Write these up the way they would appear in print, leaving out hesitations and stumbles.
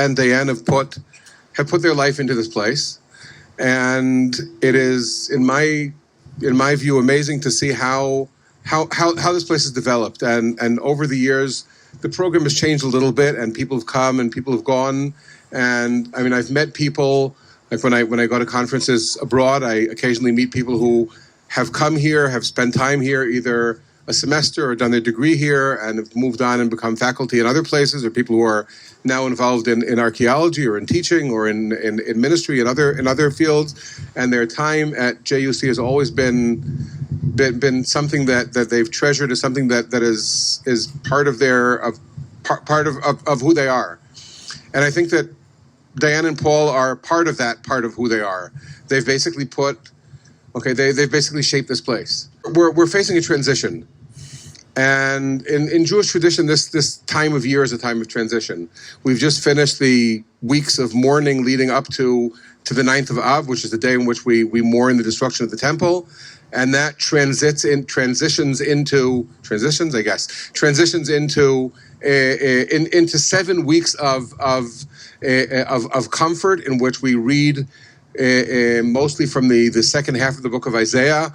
and Diane have put their life into this place, and it is, in my view, amazing to see how this place has developed. And over the years, the program has changed a little bit, and people have come and people have gone. And I mean, I've met people, like when I go to conferences abroad, I occasionally meet people who have come here, have spent time here, either a semester or done their degree here, and have moved on and become faculty in other places, or people who are now involved in archaeology or in teaching or in ministry and other fields. And their time at JUC has always been something that they've treasured, as something that is part of part of who they are. And I think that Diane and Paul are part of who they are. They've basically they've basically shaped this place. We're facing a transition. And in Jewish tradition, this time of year is a time of transition. We've just finished the weeks of mourning leading up to the 9th of Av, which is the day in which we mourn the destruction of the temple. And that transitions into 7 weeks of comfort, in which we read mostly from the second half of the book of Isaiah,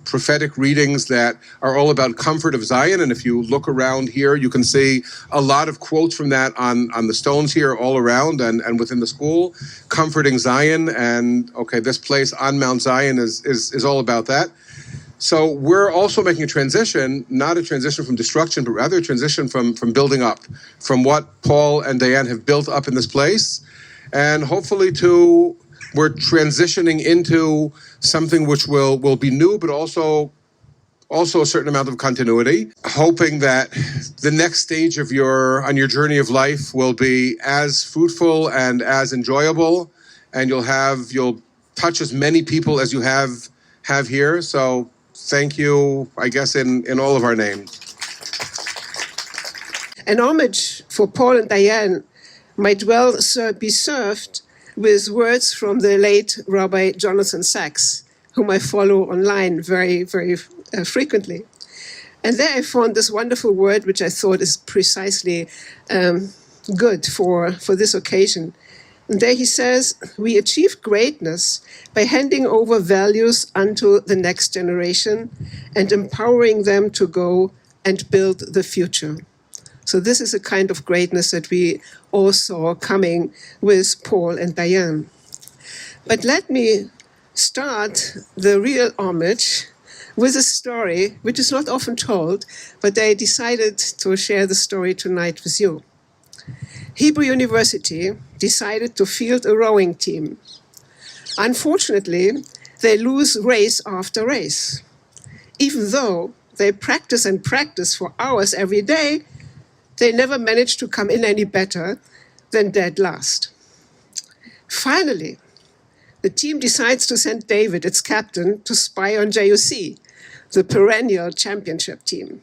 prophetic readings that are all about comfort of Zion. And if you look around here, you can see a lot of quotes from that on the stones here all around and within the school, comforting Zion. And this place on Mount Zion is all about that. So we're also making a transition, not a transition from destruction, but rather a transition from building up, from what Paul and Diane have built up in this place. And hopefully we're transitioning into something which will be new, but also a certain amount of continuity, hoping that the next stage on your journey of life will be as fruitful and as enjoyable, and you'll touch as many people as you have here. So thank you, I guess, in all of our names. An homage for Paul and Diane might well be served with words from the late Rabbi Jonathan Sachs, whom I follow online very, very frequently. And there I found this wonderful word, which I thought is precisely good for this occasion. And there he says, "We achieve greatness by handing over values unto the next generation and empowering them to go and build the future." So this is a kind of greatness that we all saw coming with Paul and Diane. But let me start the real homage with a story which is not often told, but I decided to share the story tonight with you. Hebrew University decided to field a rowing team. Unfortunately, they lose race after race. Even though they practice and practice for hours every day, they never managed to come in any better than dead last. Finally, the team decides to send David, its captain, to spy on JUC, the perennial championship team.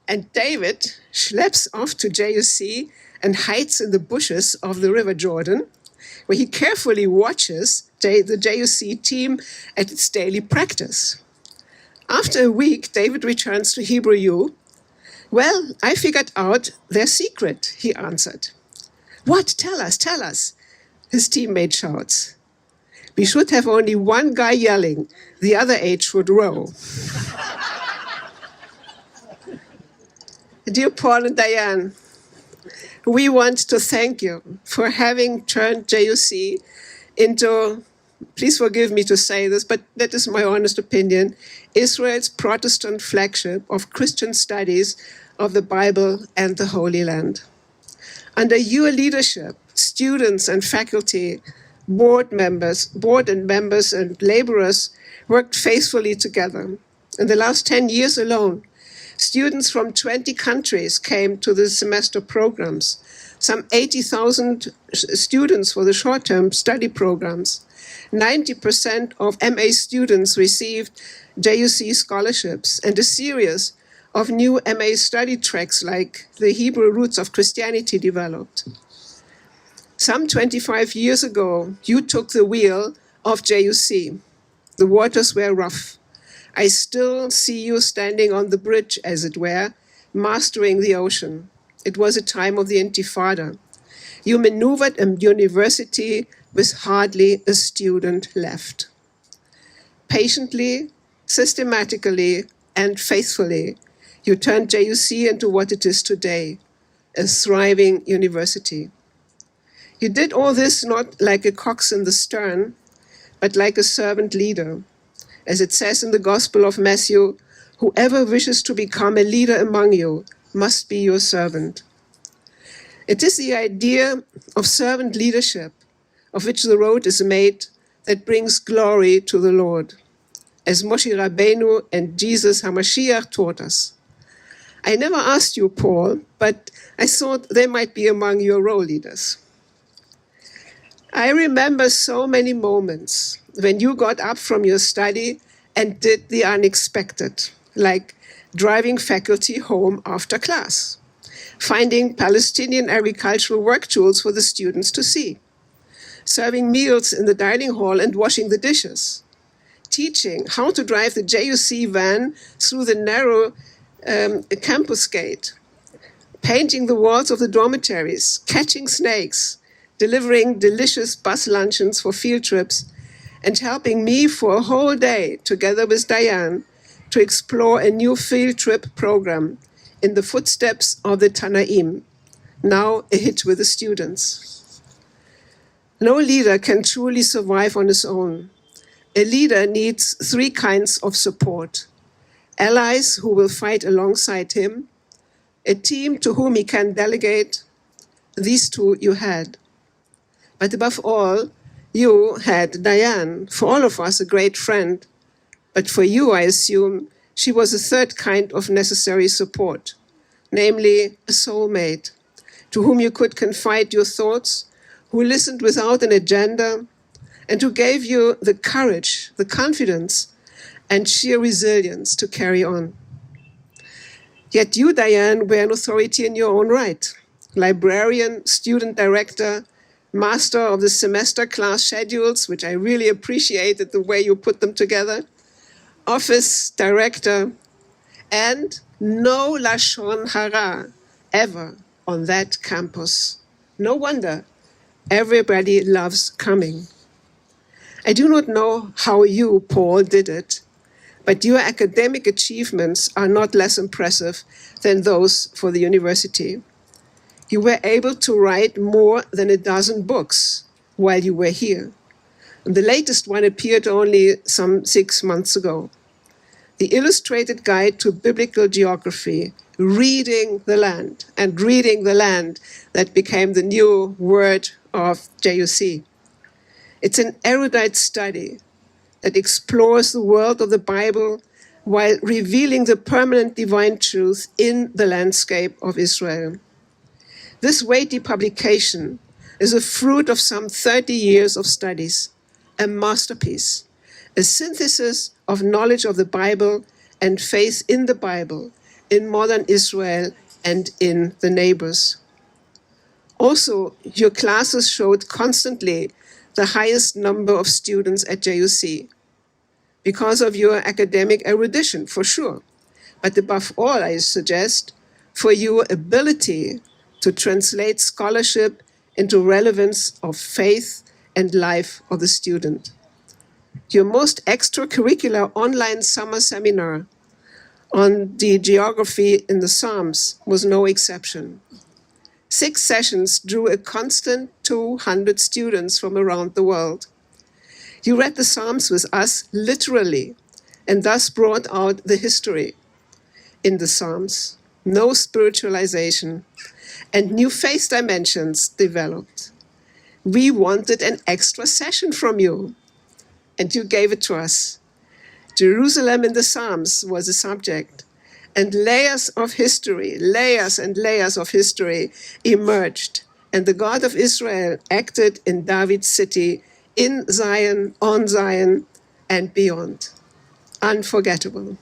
And David schleps off to JUC and hides in the bushes of the River Jordan, where he carefully watches the JUC team at its daily practice. After a week, David returns to Hebrew U. "Well, I figured out their secret," he answered. "What? Tell us, his teammate shouts. "We should have only one guy yelling, the other 8 should row." Dear Paul and Diane, we want to thank you for having turned JUC into, please forgive me to say this, but that is my honest opinion, Israel's Protestant flagship of Christian studies of the Bible and the Holy Land. Under your leadership, students and faculty, board and members and laborers worked faithfully together. In the last 10 years alone, students from 20 countries came to the semester programs, some 80,000 students for the short-term study programs. 90% of MA students received JUC scholarships, and a series of new MA study tracks like the Hebrew Roots of Christianity developed. Some 25 years ago, you took the wheel of JUC. The waters were rough. I still see you standing on the bridge, as it were, mastering the ocean. It was a time of the Intifada. You maneuvered a university with hardly a student left. Patiently, systematically, and faithfully, you turned JUC into what it is today, a thriving university. You did all this not like a cox in the stern, but like a servant leader. As it says in the Gospel of Matthew, whoever wishes to become a leader among you must be your servant. It is the idea of servant leadership, of which the road is made, that brings glory to the Lord, as Moshe Rabbeinu and Jesus HaMashiach taught us. I never asked you, Paul, but I thought they might be among your role leaders. I remember so many moments when you got up from your study and did the unexpected, like driving faculty home after class, finding Palestinian agricultural work tools for the students to see, serving meals in the dining hall and washing the dishes, teaching how to drive the JUC van through the narrow campus gate, painting the walls of the dormitories, catching snakes, delivering delicious bus luncheons for field trips, and helping me for a whole day, together with Diane, to explore a new field trip program in the footsteps of the Tanaim, now a hit with the students. No leader can truly survive on his own. A leader needs three kinds of support: allies who will fight alongside him, a team to whom he can delegate. These two you had. But above all, you had Diane, for all of us a great friend. But for you, I assume, she was a third kind of necessary support, namely a soulmate, to whom you could confide your thoughts, who listened without an agenda, and who gave you the courage, the confidence, and sheer resilience to carry on. Yet you, Diane, were an authority in your own right. Librarian, student director, master of the semester class schedules, which I really appreciated the way you put them together, office director, and no Lashon Hara ever on that campus. No wonder everybody loves coming. I do not know how you, Paul, did it, but your academic achievements are not less impressive than those for the university. You were able to write more than a dozen books while you were here. The latest one appeared only some 6 months ago. The Illustrated Guide to Biblical Geography, Reading the Land, and Reading the Land, that became the new word of JUC. It's an erudite study that explores the world of the Bible while revealing the permanent divine truth in the landscape of Israel. This weighty publication is a fruit of some 30 years of studies, a masterpiece, a synthesis of knowledge of the Bible and faith in the Bible, in modern Israel and in the neighbors. Also, your classes showed constantly the highest number of students at JUC, because of your academic erudition, for sure, but above all, I suggest, for your ability to translate scholarship into relevance of faith and life of the student. Your most extracurricular online summer seminar on the geography in the Psalms was no exception. 6 sessions drew a constant 200 students from around the world. You read the Psalms with us literally, and thus brought out the history in the Psalms. No spiritualization, and new faith dimensions developed. We wanted an extra session from you, and you gave it to us. Jerusalem in the Psalms was the subject, and layers of history, layers and layers of history emerged, and the God of Israel acted in David's city, in Zion, on Zion, and beyond. Unforgettable.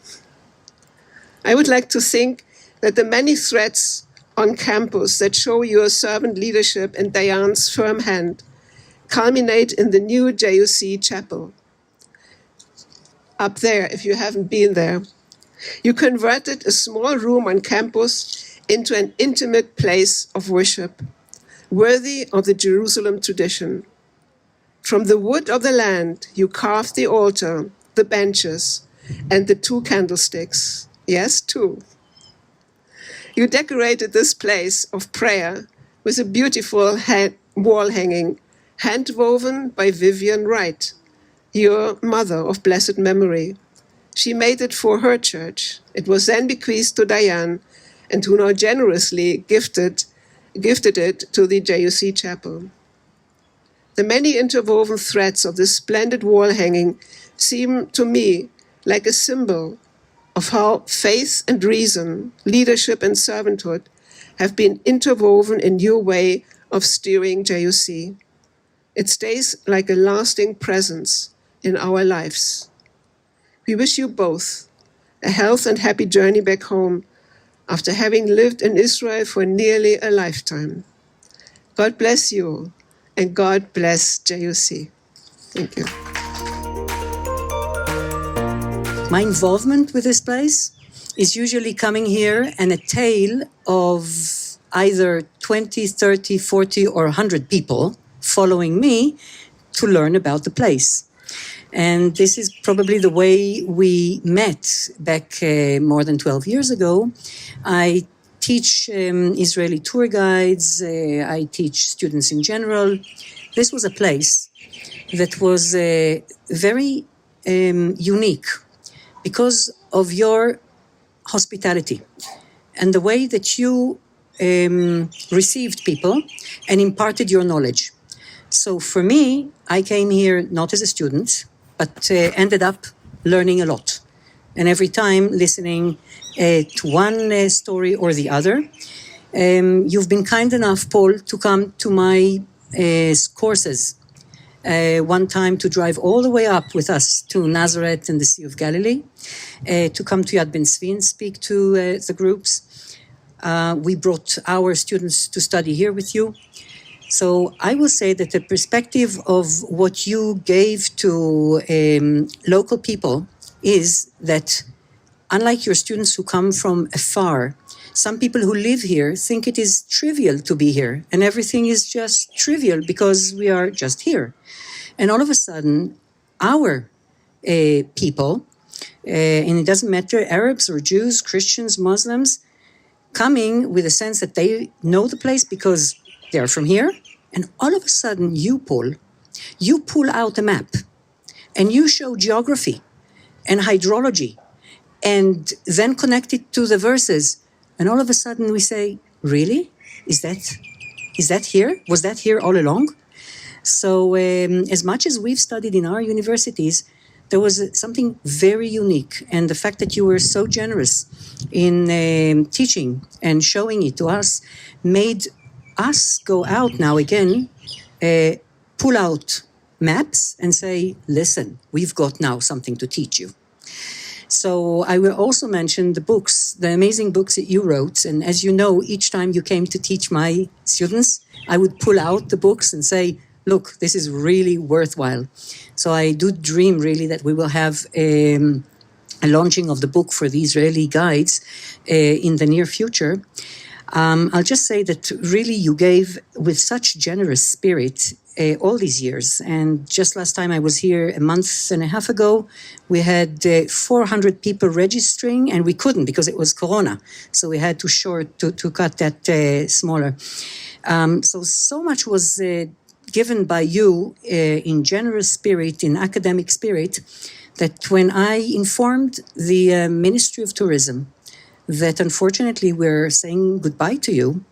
I would like to think that the many threads on campus that show your servant leadership and Diane's firm hand culminate in the new JUC chapel. Up there, if you haven't been there, you converted a small room on campus into an intimate place of worship, worthy of the Jerusalem tradition. From the wood of the land, you carved the altar, the benches, and the 2 candlesticks. Yes, 2. You decorated this place of prayer with a beautiful wall hanging, hand-woven by Diane Wright, your mother of blessed memory. She made it for her church. It was then bequeathed to Diane, and who now generously gifted it to the JUC chapel. The many interwoven threads of this splendid wall hanging seem to me like a symbol of how faith and reason, leadership and servanthood have been interwoven in your way of steering JUC. It stays like a lasting presence in our lives. We wish you both a health and happy journey back home after having lived in Israel for nearly a lifetime. God bless you, and God bless JUC. Thank you. My involvement with this place is usually coming here and a tale of either 20, 30, 40, or 100 people following me to learn about the place. And this is probably the way we met back more than 12 years ago. I teach Israeli tour guides. I teach students in general. This was a place that was very unique because of your hospitality and the way that you received people and imparted your knowledge. So for me, I came here not as a student, but ended up learning a lot. And every time listening to one story or the other. You've been kind enough, Paul, to come to my courses. One time to drive all the way up with us to Nazareth and the Sea of Galilee, to come to Yad Ben Tzvi and speak to the groups. We brought our students to study here with you. So I will say that the perspective of what you gave to local people is that, unlike your students who come from afar, some people who live here think it is trivial to be here, and everything is just trivial because we are just here. And all of a sudden, our people, and it doesn't matter, Arabs or Jews, Christians, Muslims, coming with a sense that they know the place because they're from here, and all of a sudden you pull out a map, and you show geography and hydrology, and then connect it to the verses, and all of a sudden we say, really? Is that here? Was that here all along? So as much as we've studied in our universities, there was something very unique. And the fact that you were so generous in teaching and showing it to us made us go out now again, pull out maps and say, listen, we've got now something to teach you. So I will also mention the books, the amazing books that you wrote. And as you know, each time you came to teach my students, I would pull out the books and say, look, this is really worthwhile. So I do dream really that we will have a launching of the book for the Israeli guides in the near future. I'll just say that really you gave with such generous spirit all these years. And just last time I was here a month and a half ago, we had 400 people registering, and we couldn't because it was Corona. So we had to cut that smaller. So much was given by you in generous spirit, in academic spirit, that when I informed the Ministry of Tourism that unfortunately we're saying goodbye to you,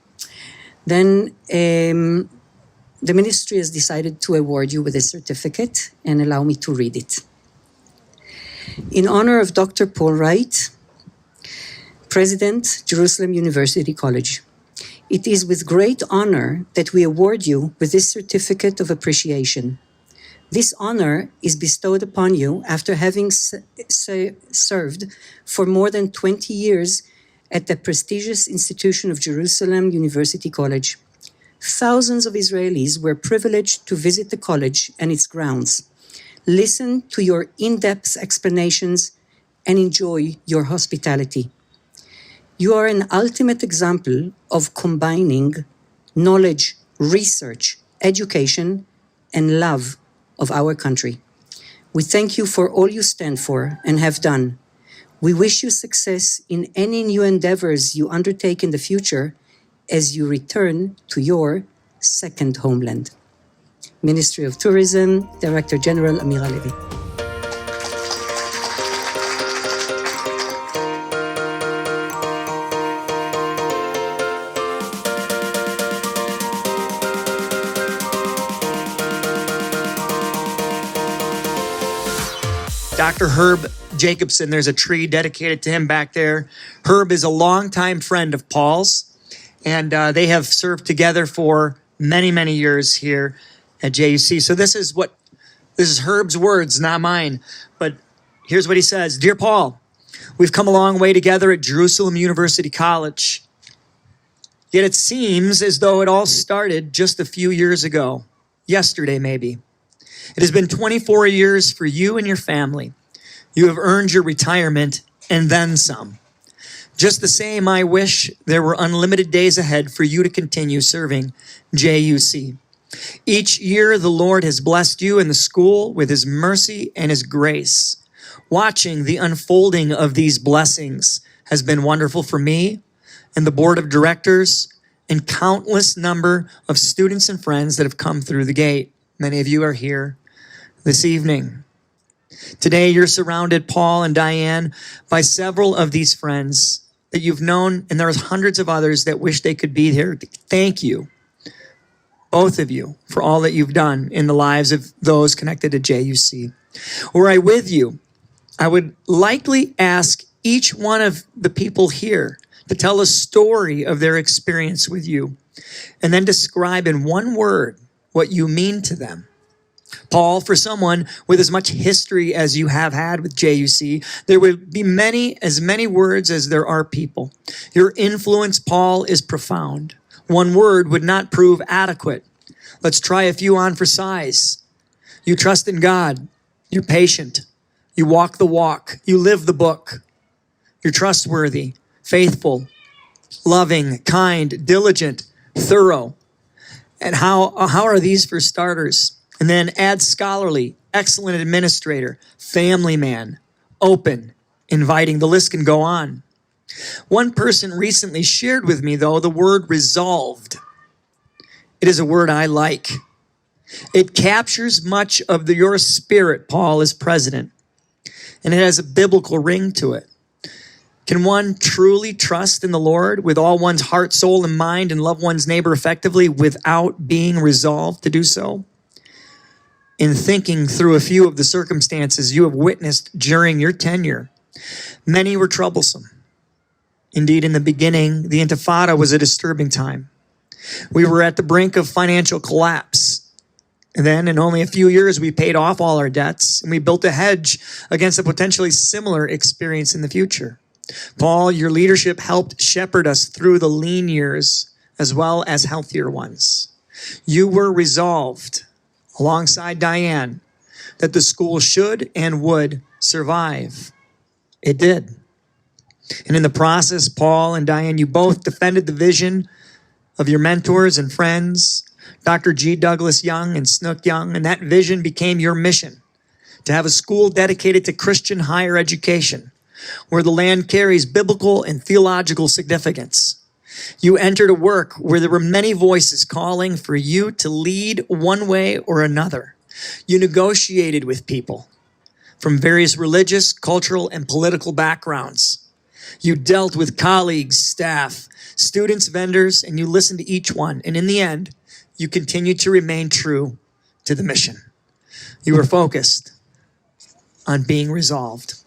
then the ministry has decided to award you with a certificate and allow me to read it. In honor of Dr. Paul Wright, President, Jerusalem University College, it is with great honor that we award you with this certificate of appreciation. This honor is bestowed upon you after having served for more than 20 years at the prestigious institution of Jerusalem University College. Thousands of Israelis were privileged to visit the college and its grounds, listen to your in-depth explanations, and enjoy your hospitality. You are an ultimate example of combining knowledge, research, education, and love of our country. We thank you for all you stand for and have done. We wish you success in any new endeavors you undertake in the future as you return to your second homeland. Ministry of Tourism, Director General Amira Levy. Dr. Herb Jacobson, there's a tree dedicated to him back there. Herb is a longtime friend of Paul's, and they have served together for many, many years here at JUC. So this is Herb's words, not mine. But here's what he says. Dear Paul, we've come a long way together at Jerusalem University College. Yet it seems as though it all started just a few years ago, yesterday maybe. It has been 24 years for you and your family. You have earned your retirement and then some. Just the same, I wish there were unlimited days ahead for you to continue serving JUC. Each year, the Lord has blessed you in the school with his mercy and his grace. Watching the unfolding of these blessings has been wonderful for me and the board of directors and countless number of students and friends that have come through the gate. Many of you are here this evening. Today, you're surrounded, Paul and Diane, by several of these friends that you've known, and there's hundreds of others that wish they could be here. Thank you, both of you, for all that you've done in the lives of those connected to JUC. Were I with you, I would likely ask each one of the people here to tell a story of their experience with you, and then describe in one word what you mean to them. Paul, for someone with as much history as you have had with JUC, there would be as many words as there are people. Your influence, Paul, is profound. One word would not prove adequate. Let's try a few on for size. You trust in God. You're patient. You walk the walk. You live the book. You're trustworthy, faithful, loving, kind, diligent, thorough. And how are these for starters? And then add scholarly, excellent administrator, family man, open, inviting. The list can go on. One person recently shared with me, though, the word resolved. It is a word I like. It captures much of your spirit, Paul, as president, and it has a biblical ring to it. Can one truly trust in the Lord with all one's heart, soul, and mind and love one's neighbor effectively without being resolved to do so? In thinking through a few of the circumstances you have witnessed during your tenure, many were troublesome. Indeed, in the beginning, the Intifada was a disturbing time. We were at the brink of financial collapse. And then in only a few years, we paid off all our debts and we built a hedge against a potentially similar experience in the future. Paul, your leadership helped shepherd us through the lean years as well as healthier ones. You were resolved, alongside Diane, that the school should and would survive. It did. And in the process, Paul and Diane, you both defended the vision of your mentors and friends, Dr. G. Douglas Young and Snook Young, and that vision became your mission, to have a school dedicated to Christian higher education, where the land carries biblical and theological significance. You entered a work where there were many voices calling for you to lead one way or another. You negotiated with people from various religious, cultural, and political backgrounds. You dealt with colleagues, staff, students, vendors, and you listened to each one. And in the end, you continued to remain true to the mission. You were focused on being resolved.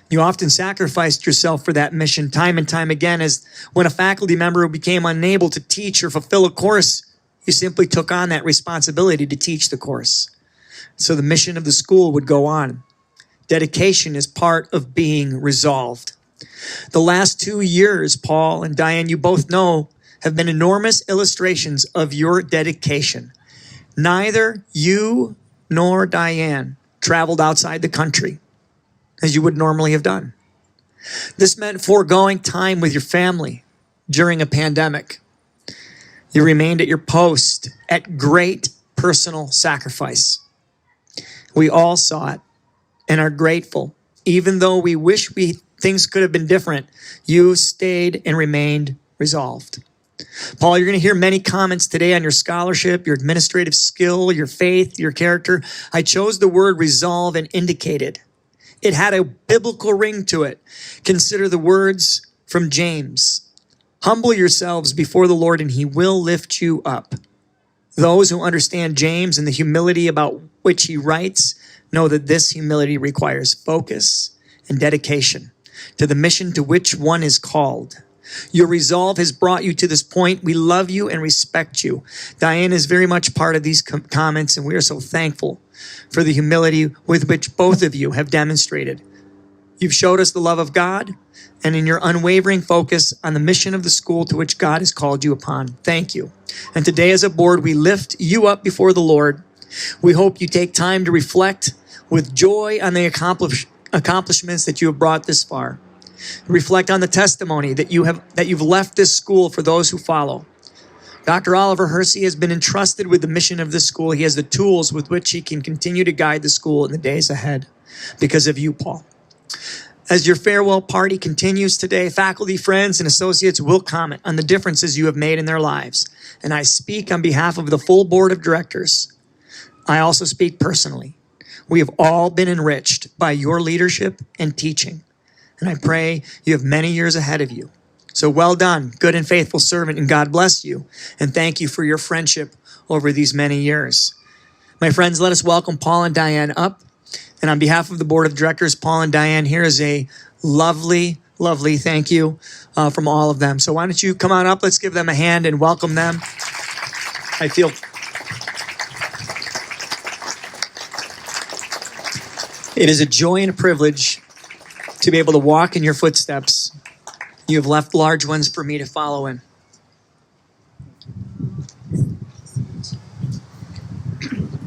You often sacrificed yourself for that mission time and time again, as when a faculty member became unable to teach or fulfill a course, you simply took on that responsibility to teach the course. So the mission of the school would go on. Dedication is part of being resolved. The last 2 years, Paul and Diane, you both know, have been enormous illustrations of your dedication. Neither you nor Diane traveled outside the country as you would normally have done. This meant foregoing time with your family during a pandemic. You remained at your post at great personal sacrifice. We all saw it and are grateful. Even though we wish things could have been different, you stayed and remained resolved. Paul, you're going to hear many comments today on your scholarship, your administrative skill, your faith, your character. I chose the word resolve and indicated. It had a biblical ring to it. Consider the words from James. Humble yourselves before the Lord, and he will lift you up. Those who understand James and the humility about which he writes know that this humility requires focus and dedication to the mission to which one is called. Your resolve has brought you to this point. We love you and respect you. Diane is very much part of these comments, and we are so thankful for the humility with which both of you have demonstrated. You've showed us the love of God and in your unwavering focus on the mission of the school to which God has called you upon. Thank you. And today as a board, we lift you up before the Lord. We hope you take time to reflect with joy on the accomplishments that you have brought this far. Reflect on the testimony that you've left this school for those who follow. Dr. Oliver Hersey has been entrusted with the mission of this school. He has the tools with which he can continue to guide the school in the days ahead because of you, Paul. As your farewell party continues today, faculty, friends, and associates will comment on the differences you have made in their lives. And I speak on behalf of the full board of directors. I also speak personally. We have all been enriched by your leadership and teaching. And I pray you have many years ahead of you. So well done, good and faithful servant, and God bless you. And thank you for your friendship over these many years. My friends, let us welcome Paul and Diane up. And on behalf of the board of directors, Paul and Diane, here is a lovely, lovely thank you from all of them. So why don't you come on up? Let's give them a hand and welcome them. I feel it is a joy and a privilege to be able to walk in your footsteps. You have left large ones for me to follow in.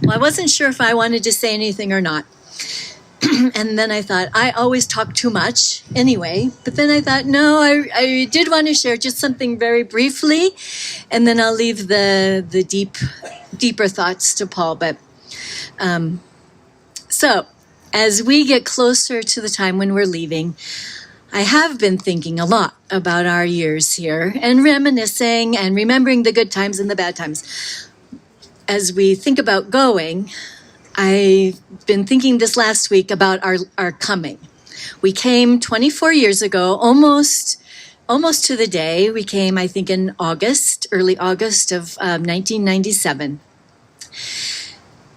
Well, I wasn't sure if I wanted to say anything or not. And then I thought, I always talk too much anyway. But then I thought, no, I did want to share just something very briefly. And then I'll leave the deeper thoughts to Paul. But so as we get closer to the time when we're leaving, I have been thinking a lot about our years here and reminiscing and remembering the good times and the bad times. As we think about going, I've been thinking this last week about our coming. We came 24 years ago, almost to the day. We came, I think, in early August of 1997.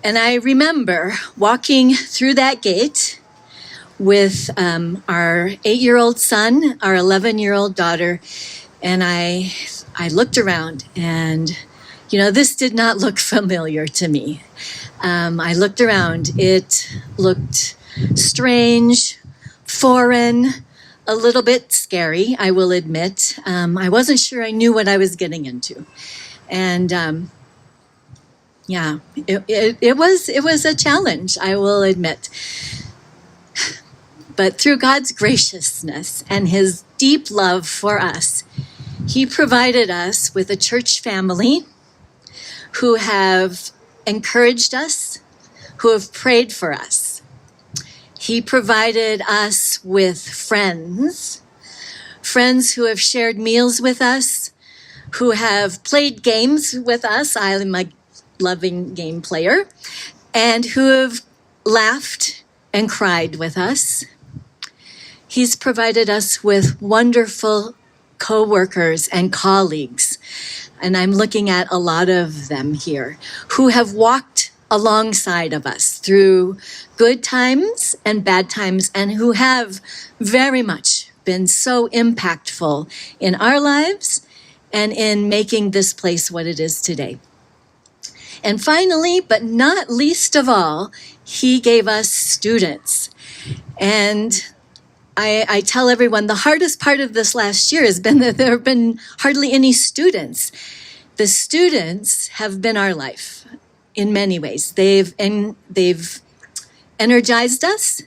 And I remember walking through that gate with our 8-year-old son, our 11-year-old daughter, and I looked around and, this did not look familiar to me. I looked around. It looked strange, foreign, a little bit scary, I will admit. I wasn't sure I knew what I was getting into. And it was a challenge, I will admit. But through God's graciousness and his deep love for us, he provided us with a church family who have encouraged us, who have prayed for us. He provided us with friends who have shared meals with us, who have played games with us. I am a loving game player, and who have laughed and cried with us. He's provided us with wonderful co-workers and colleagues, and I'm looking at a lot of them here, who have walked alongside of us through good times and bad times, and who have very much been so impactful in our lives and in making this place what it is today. And finally, but not least of all, he gave us students. And I tell everyone the hardest part of this last year has been that there have been hardly any students. The students have been our life in many ways. They've energized us.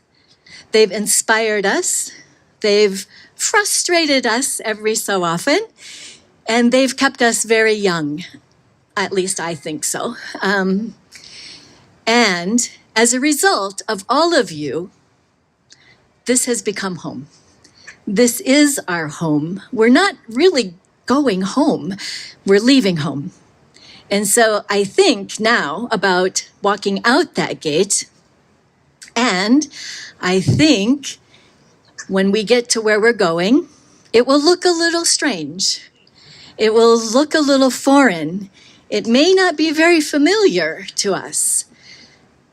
They've inspired us. They've frustrated us every so often, and they've kept us very young. At least I think so. And as a result of all of you, this has become home. This is our home. We're not really going home. We're leaving home. And so I think now about walking out that gate, and I think when we get to where we're going, it will look a little strange. It will look a little foreign. It may not be very familiar to us.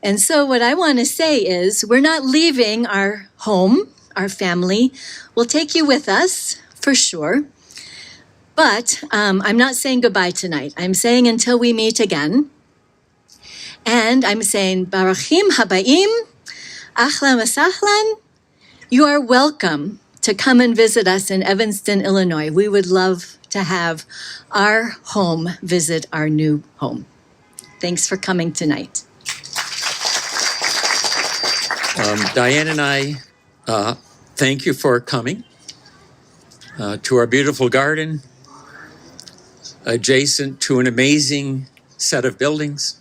And so what I want to say is we're not leaving our home, our family. We'll take you with us, for sure. But I'm not saying goodbye tonight. I'm saying until we meet again. And I'm saying, Baruchim Habayim, Ahlan Wasahlan. You are welcome to come and visit us in Evanston, Illinois. We would love to have our home visit our new home. Thanks for coming tonight. Diane and I thank you for coming to our beautiful garden, adjacent to an amazing set of buildings,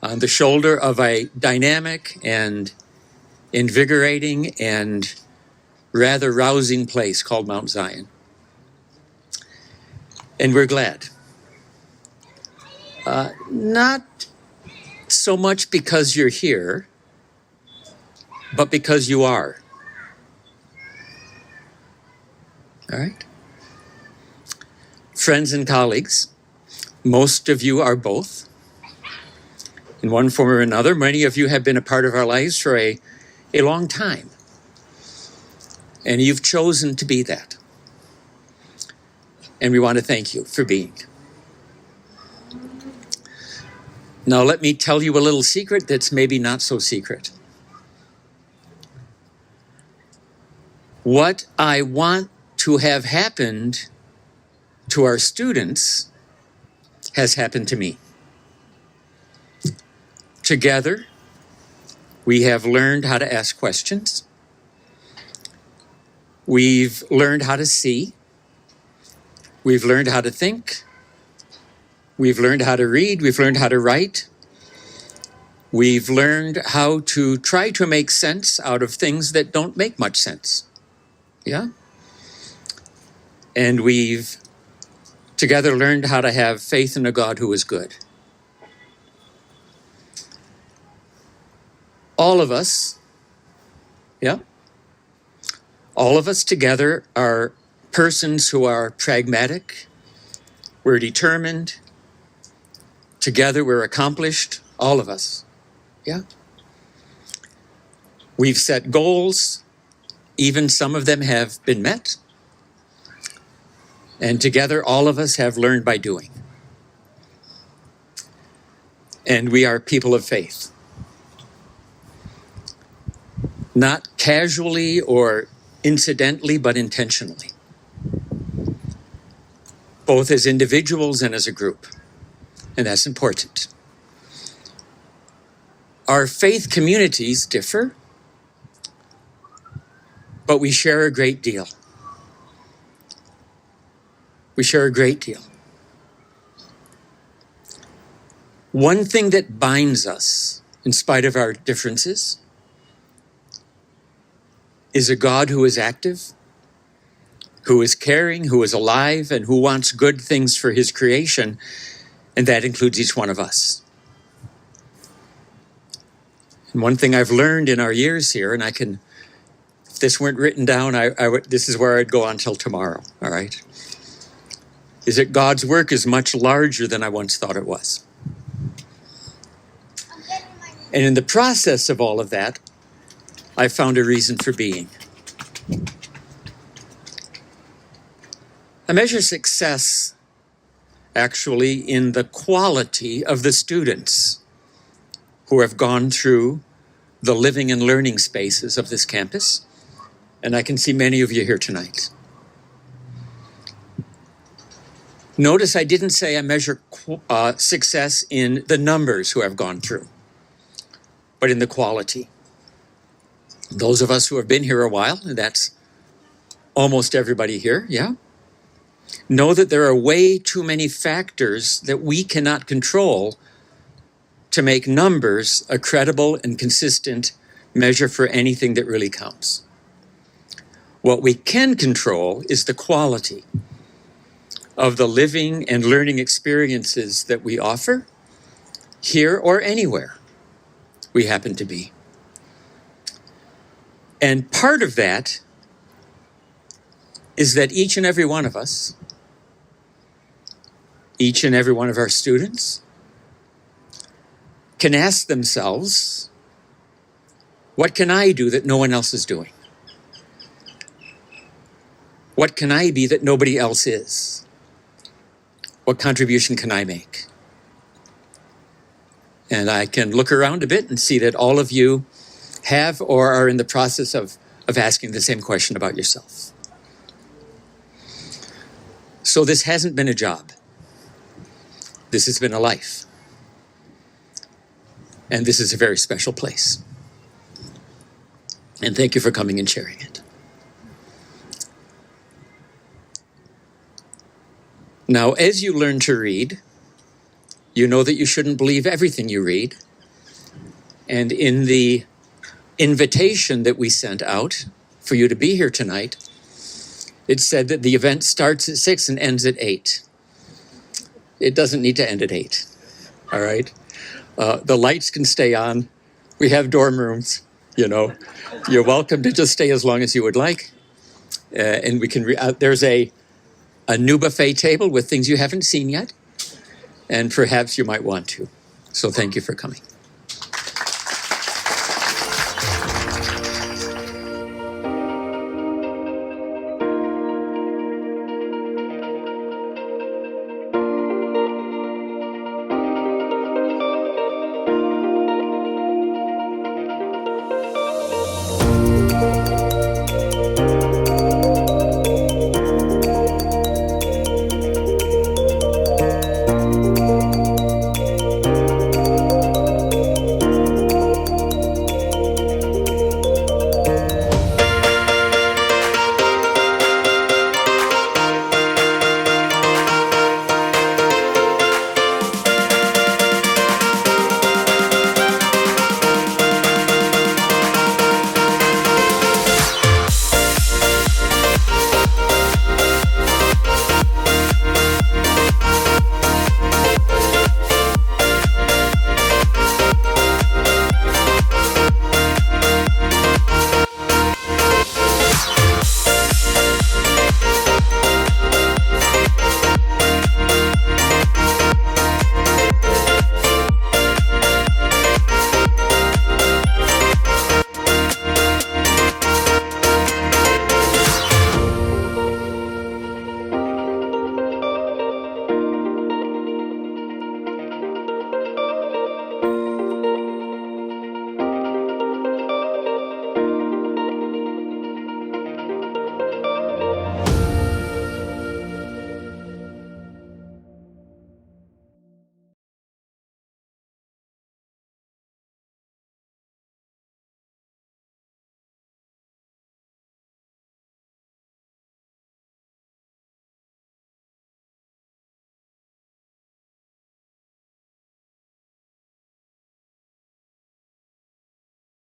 on the shoulder of a dynamic and invigorating and rather rousing place called Mount Zion. And we're glad. Not so much because you're here, but because you are. All right? Friends and colleagues, most of you are both. In one form or another, many of you have been a part of our lives for a long time. And you've chosen to be that. And we want to thank you for being. Now, let me tell you a little secret that's maybe not so secret. What I want to have happened to our students has happened to me. Together, we have learned how to ask questions. We've learned how to see. We've learned how to think. We've learned how to read. We've learned how to write. We've learned how to try to make sense out of things that don't make much sense. Yeah? And we've together learned how to have faith in a God who is good. All of us, yeah? All of us together are persons who are pragmatic, we're determined, together we're accomplished, all of us, yeah? We've set goals, even some of them have been met, and together all of us have learned by doing. And we are people of faith. Not casually or incidentally, but intentionally. Both as individuals and as a group. And that's important. Our faith communities differ, but we share a great deal. We share a great deal. One thing that binds us, in spite of our differences, is a God who is active, who is caring, who is alive, and who wants good things for his creation, and that includes each one of us. And one thing I've learned in our years here, and I can, if this weren't written down, this is where I'd go on till tomorrow, all right? Is that God's work is much larger than I once thought it was. And in the process of all of that, I found a reason for being. I measure success actually in the quality of the students who have gone through the living and learning spaces of this campus. And I can see many of you here tonight. Notice I didn't say I measure success in the numbers who have gone through, but in the quality. Those of us who have been here a while, and that's almost everybody here, yeah, know that there are way too many factors that we cannot control to make numbers a credible and consistent measure for anything that really counts. What we can control is the quality of the living and learning experiences that we offer here or anywhere we happen to be. And part of that is that each and every one of us, each and every one of our students, can ask themselves, what can I do that no one else is doing? What can I be that nobody else is? What contribution can I make? And I can look around a bit and see that all of you have or are in the process of asking the same question about yourself. So this hasn't been a job. This has been a life. And this is a very special place. And thank you for coming and sharing it. Now, as you learn to read, you know that you shouldn't believe everything you read. And in the invitation that we sent out for you to be here tonight, it said that the event starts at 6 and ends at 8. It doesn't need to end at 8, all right? The lights can stay on. We have dorm rooms, you know. You're welcome to just stay as long as you would like. And we can, there's a new buffet table with things you haven't seen yet, and perhaps you might want to. So thank you for coming.